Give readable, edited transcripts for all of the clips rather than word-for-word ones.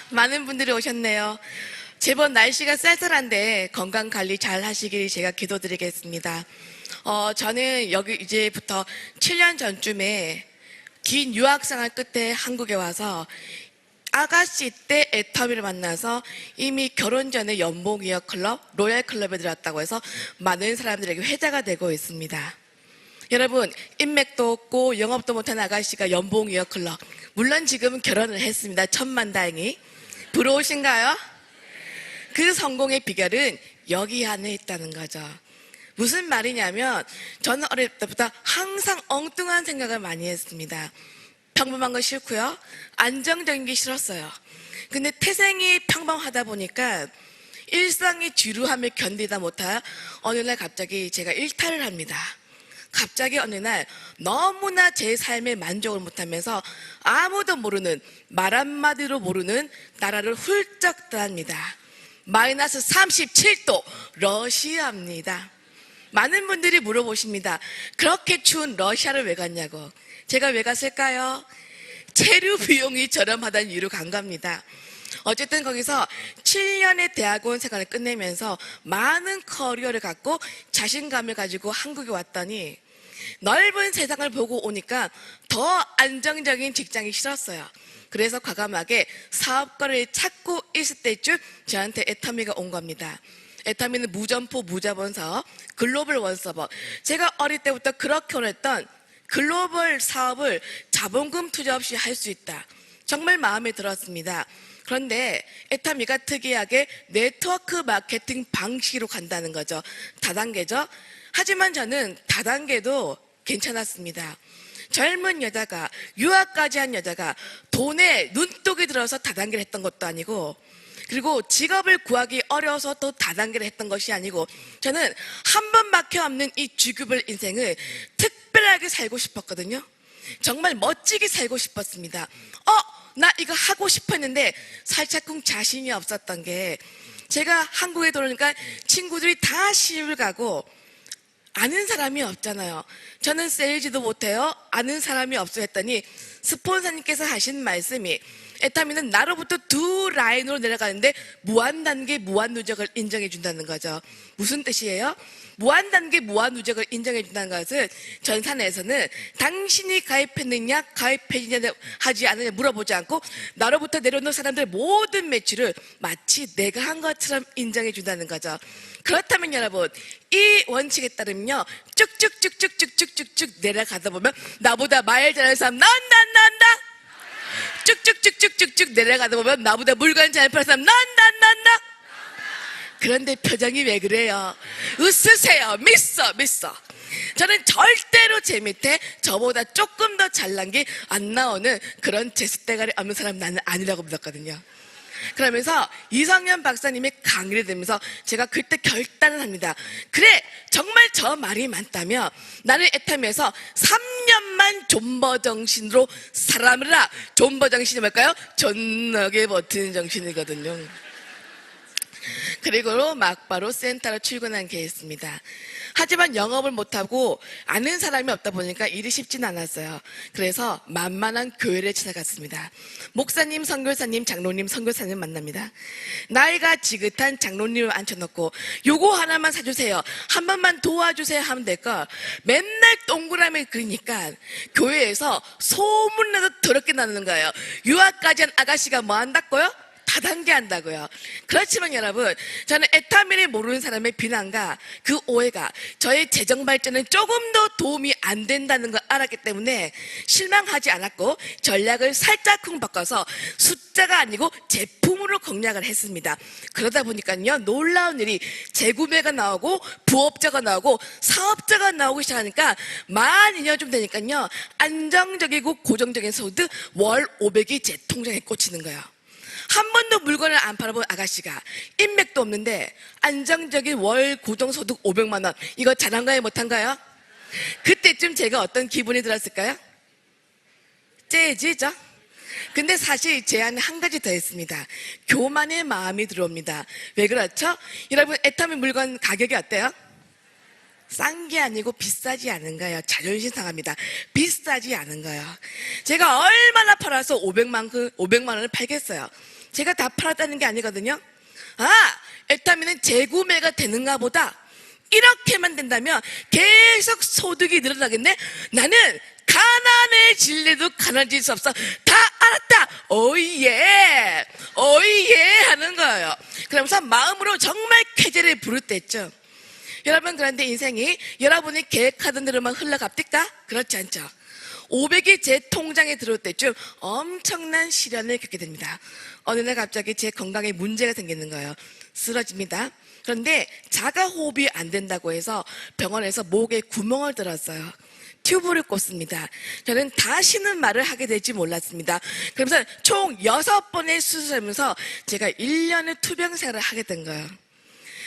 많은 분들이 오셨네요. 제법 날씨가 쌀쌀한데 건강 관리 잘 하시길 제가 기도드리겠습니다. 저는 여기 이제부터 7년 전쯤에 긴 유학생활 끝에 한국에 와서 아가씨 때 애터미를 만나서 이미 결혼 전에 연봉이어 클럽, 로얄 클럽에 들어왔다고 해서 많은 사람들에게 회자가 되고 있습니다. 여러분, 인맥도 없고 영업도 못한 아가씨가 연봉이어 클럽. 물론 지금은 결혼을 했습니다. 천만다행히. 부러우신가요? 그 성공의 비결은 여기 안에 있다는 거죠. 무슨 말이냐면 저는 어릴 때부터 항상 엉뚱한 생각을 많이 했습니다. 평범한 거 싫고요. 안정적인 게 싫었어요. 근데 태생이 평범하다 보니까 일상의 지루함을 견디다 못하여 어느 날 갑자기 제가 일탈을 합니다. 갑자기 어느 날 너무나 제 삶에 만족을 못하면서 아무도 모르는, 말 한마디로 모르는 나라를 훌쩍 떠납니다. 마이너스 37도 러시아입니다. 많은 분들이 물어보십니다. 그렇게 추운 러시아를 왜 갔냐고. 제가 왜 갔을까요? 체류 비용이 저렴하다는 이유로 간 겁니다. 어쨌든 거기서 7년의 대학원 생활을 끝내면서 많은 커리어를 갖고 자신감을 가지고 한국에 왔더니 넓은 세상을 보고 오니까 더 안정적인 직장이 싫었어요. 그래서 과감하게 사업거리를 찾고 있을 때쯤 저한테 애터미가 온 겁니다. 애터미는 무점포 무자본 사업, 글로벌 원서버. 제가 어릴 때부터 그렇게 원했던 글로벌 사업을 자본금 투자 없이 할 수 있다. 정말 마음에 들었습니다. 그런데 애터미가 특이하게 네트워크 마케팅 방식으로 간다는 거죠. 다단계죠. 하지만 저는 다단계도 괜찮았습니다. 젊은 여자가, 유학까지 한 여자가 돈에 눈독이 들어서 다단계를 했던 것도 아니고, 그리고 직업을 구하기 어려워서 또 다단계를 했던 것이 아니고, 저는 한 번밖에 없는 이 주급을 인생을 특별하게 살고 싶었거든요. 정말 멋지게 살고 싶었습니다. 나 이거 하고 싶었는데 살짝쿵 자신이 없었던 게, 제가 한국에 들어오니까 친구들이 다 시집을 가고 아는 사람이 없잖아요. 저는 세일즈도 못해요. 아는 사람이 없어 했더니 스폰서님께서 하신 말씀이, 애터미는 나로부터 두 라인으로 내려가는데 무한단계 무한누적을 인정해 준다는 거죠. 무슨 뜻이에요? 무한단계 무한누적을 인정해 준다는 것은 전산에서는 당신이 가입했느냐 가입했느냐 하지 않느냐 물어보지 않고 나로부터 내려오는 사람들의 모든 매출을 마치 내가 한 것처럼 인정해 준다는 거죠. 그렇다면 여러분, 이 원칙에 따르면요, 쭉쭉쭉쭉쭉쭉쭉 내려가다 보면 나보다 말 잘하는 사람 난다. 쭉쭉쭉쭉쭉쭉 내려가다 보면 나보다 물건 잘 파는 사람 난다. 그런데 표정이 왜 그래요? 웃으세요. 믿어. 저는 절대로 제 밑에 저보다 조금 더 잘난 게 안 나오는 그런 제수대가리 없는 사람 나는 아니라고 믿었거든요. 그러면서 이성현 박사님의 강의를 들으면서 제가 그때 결단을 합니다. 그래, 정말 저 말이 맞다면 나는 애터미에서 3년만 존버 정신으로 살아라. 존버 정신이 뭘까요? 존나게 버티는 정신이거든요. 그리고 막바로 센터로 출근한 케이스입니다. 하지만 영업을 못하고 아는 사람이 없다 보니까 일이 쉽진 않았어요. 그래서 만만한 교회를 찾아갔습니다. 목사님, 선교사님, 장로님, 선교사님 만납니다. 나이가 지긋한 장로님을 앉혀놓고 요거 하나만 사주세요, 한 번만 도와주세요 하면 될걸 맨날 동그라미 그리니까 교회에서 소문나도 더럽게 나는 거예요. 유학까지 한 아가씨가 뭐 한다고요? 다단계 한다고요. 그렇지만 여러분, 저는 애터미를 모르는 사람의 비난과 그 오해가 저의 재정 발전에 조금 더 도움이 안 된다는 걸 알았기 때문에 실망하지 않았고 전략을 살짝쿵 바꿔서 숫자가 아니고 제품으로 공략을 했습니다. 그러다 보니까요, 놀라운 일이 재구매가 나오고 부업자가 나오고 사업자가 나오기 시작하니까 만 2년 좀 되니까요, 안정적이고 고정적인 소득 월 500이 제 통장에 꽂히는 거예요. 한 번도 물건을 안 팔아본 아가씨가 인맥도 없는데 안정적인 월 고정소득 500만 원, 이거 잘한가요 못한가요? 그때쯤 제가 어떤 기분이 들었을까요? 째지죠? 근데 사실 제 안에 한 가지 더 있습니다. 교만의 마음이 들어옵니다. 왜 그렇죠? 여러분, 애터미 물건 가격이 어때요? 싼 게 아니고 비싸지 않은 거예요. 자존심 상합니다. 비싸지 않은 거예요. 제가 얼마나 팔아서 500만 원을 팔겠어요. 제가 다 팔았다는 게 아니거든요. 애터미는 재구매가 되는가 보다. 이렇게만 된다면 계속 소득이 늘어나겠네. 나는 가난해질래도 가난해질 수 없어. 다 알았다. 오예 오예 하는 거예요. 그러면서 마음으로 정말 쾌재를 부르댔죠. 여러분, 그런데 인생이 여러분이 계획하던 대로만 흘러갑니까? 그렇지 않죠. 500이 제 통장에 들어올 때쯤 엄청난 시련을 겪게 됩니다. 어느 날 갑자기 제 건강에 문제가 생기는 거예요. 쓰러집니다. 그런데 자가호흡이 안 된다고 해서 병원에서 목에 구멍을 뚫었어요. 튜브를 꽂습니다. 저는 다시는 말을 하게 될지 몰랐습니다. 그러면서 총 6번의 수술하면서 제가 1년의 투병 생활을 하게 된 거예요.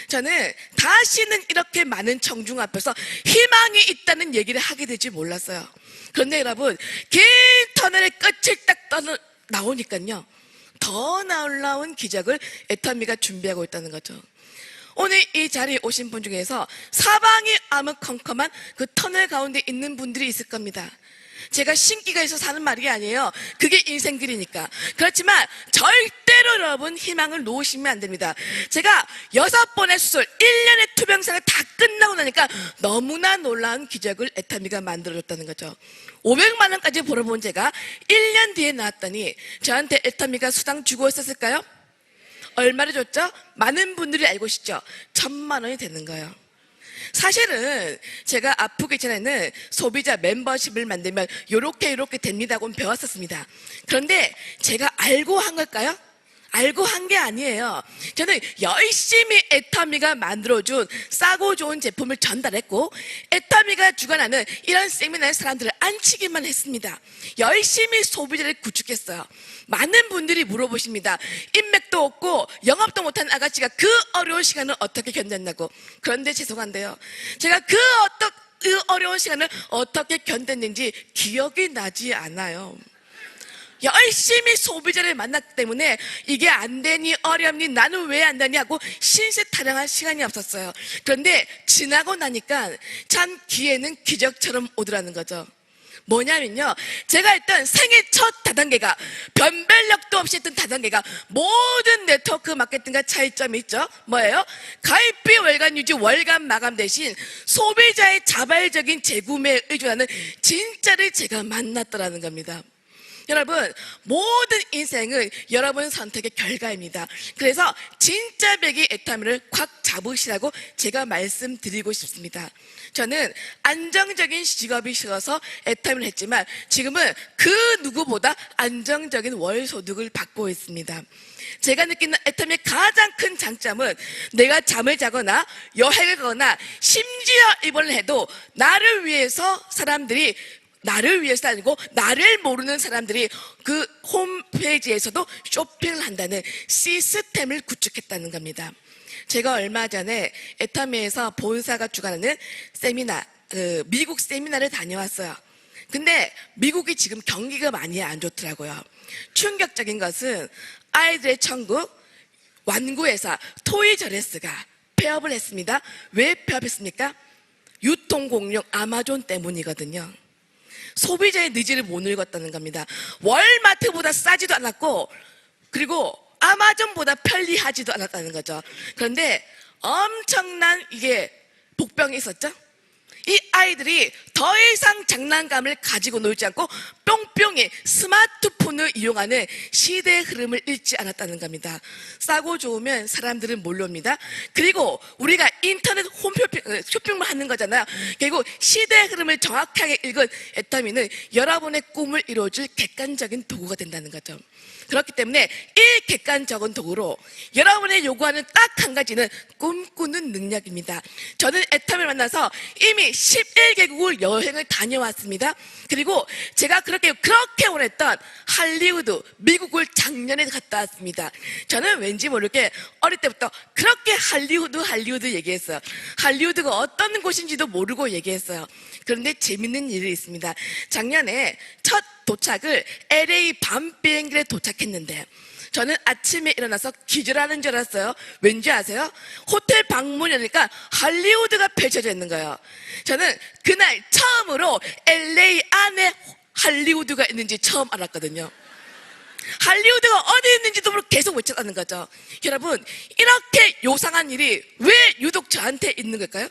저는 다시는 이렇게 많은 청중 앞에서 희망이 있다는 얘기를 하게 될지 몰랐어요. 그런데 여러분, 긴 터널의 끝을 딱 나오니까요, 더 놀라운 기적을 애터미가 준비하고 있다는 거죠. 오늘 이 자리에 오신 분 중에서 사방이 아무컴컴한 그 터널 가운데 있는 분들이 있을 겁니다. 제가 신기가 있어 사는 말이 아니에요. 그게 인생길이니까. 그렇지만 절대로 여러분 희망을 놓으시면 안 됩니다. 제가 6번의 수술, 1년의 투병생활 다 끝나고 나니까 너무나 놀라운 기적을 애터미가 만들어줬다는 거죠. 500만 원까지 벌어본 제가 1년 뒤에 나왔더니 저한테 애터미가 수당 주고 있었을까요? 얼마를 줬죠? 많은 분들이 알고 계시죠? 1000만 원이 되는 거예요. 사실은 제가 아프기 전에는 소비자 멤버십을 만들면 요렇게 됩니다고 배웠었습니다. 그런데 제가 알고 한 걸까요? 알고 한 게 아니에요. 저는 열심히 애터미가 만들어준 싸고 좋은 제품을 전달했고, 애터미가 주관하는 이런 세미나에 사람들을 앉히기만 했습니다. 열심히 소비자를 구축했어요. 많은 분들이 물어보십니다. 인맥도 없고 영업도 못한 아가씨가 그 어려운 시간을 어떻게 견뎠냐고. 그런데 죄송한데요, 제가 그 어려운 시간을 어떻게 견뎠는지 기억이 나지 않아요. 열심히 소비자를 만났기 때문에 이게 안 되니 어렵니 나는 왜 안 되니 하고 신세 타령할 시간이 없었어요. 그런데 지나고 나니까 참 기회는 기적처럼 오더라는 거죠. 뭐냐면요, 제가 했던 생애 첫 다단계가, 변별력도 없이 했던 다단계가 모든 네트워크 마케팅과 차이점이 있죠. 뭐예요? 가입비 월간 유지 월간 마감 대신 소비자의 자발적인 재구매에 의존하는 진짜를 제가 만났더라는 겁니다. 여러분, 모든 인생은 여러분 선택의 결과입니다. 그래서 진짜 배기 애터미를 꽉 잡으시라고 제가 말씀드리고 싶습니다. 저는 안정적인 직업이 싫어서 애터미를 했지만 지금은 그 누구보다 안정적인 월 소득을 받고 있습니다. 제가 느끼는 애터미의 가장 큰 장점은 내가 잠을 자거나 여행을 가거나 심지어 입원을 해도 나를 위해서 사람들이, 나를 위해서 아니고 나를 모르는 사람들이 그 홈페이지에서도 쇼핑을 한다는 시스템을 구축했다는 겁니다. 제가 얼마 전에 애터미에서 본사가 주관하는 세미나, 미국 세미나를 다녀왔어요. 근데 미국이 지금 경기가 많이 안 좋더라고요. 충격적인 것은 아이들의 천국 완구회사 토이저레스가 폐업을 했습니다. 왜 폐업했습니까? 유통공룡 아마존 때문이거든요. 소비자의 니즈를 못 읽었다는 겁니다. 월마트보다 싸지도 않았고, 그리고 아마존보다 편리하지도 않았다는 거죠. 그런데 엄청난 이게 복병이 있었죠. 이 아이들이 더 이상 장난감을 가지고 놀지 않고 뿅뿅이 스마트폰을 이용하는 시대의 흐름을 읽지 않았다는 겁니다. 싸고 좋으면 사람들은 몰려옵니다. 그리고 우리가 인터넷 쇼핑을 하는 거잖아요. 결국 시대의 흐름을 정확하게 읽은 애터미는 여러분의 꿈을 이루어줄 객관적인 도구가 된다는 거죠. 그렇기 때문에 이 객관적인 도구로 여러분의 요구하는 딱 한 가지는 꿈꾸는 능력입니다. 저는 애터미를 만나서 이미 11개국을 여행을 다녀왔습니다. 그리고 제가 그렇게 원했던 할리우드, 미국을 작년에 갔다 왔습니다. 저는 왠지 모르게 어릴 때부터 그렇게 할리우드 얘기했어요. 할리우드가 어떤 곳인지도 모르고 얘기했어요. 그런데 재밌는 일이 있습니다. 작년에 첫 도착을 LA 밤 비행기에 도착했는데 저는 아침에 일어나서 기절하는 줄 알았어요. 왠지 아세요? 호텔 방문이 열리니까 할리우드가 펼쳐져 있는 거예요. 저는 그날 처음으로 LA 안에 할리우드가 있는지 처음 알았거든요. 할리우드가 어디 있는지도 모르고 계속 외쳤다는 거죠. 여러분, 이렇게 요상한 일이 왜 유독 저한테 있는 걸까요?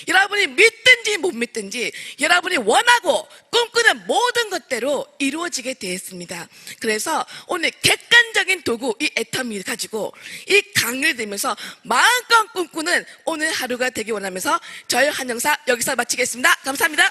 여러분이 믿든지 못 믿든지 여러분이 원하고 꿈꾸는 모든 것대로 이루어지게 되었습니다. 그래서 오늘 객관적인 도구 이 애터미를 가지고 이 강의를 들으면서 마음껏 꿈꾸는 오늘 하루가 되기 원하면서 저희 한영사 여기서 마치겠습니다. 감사합니다.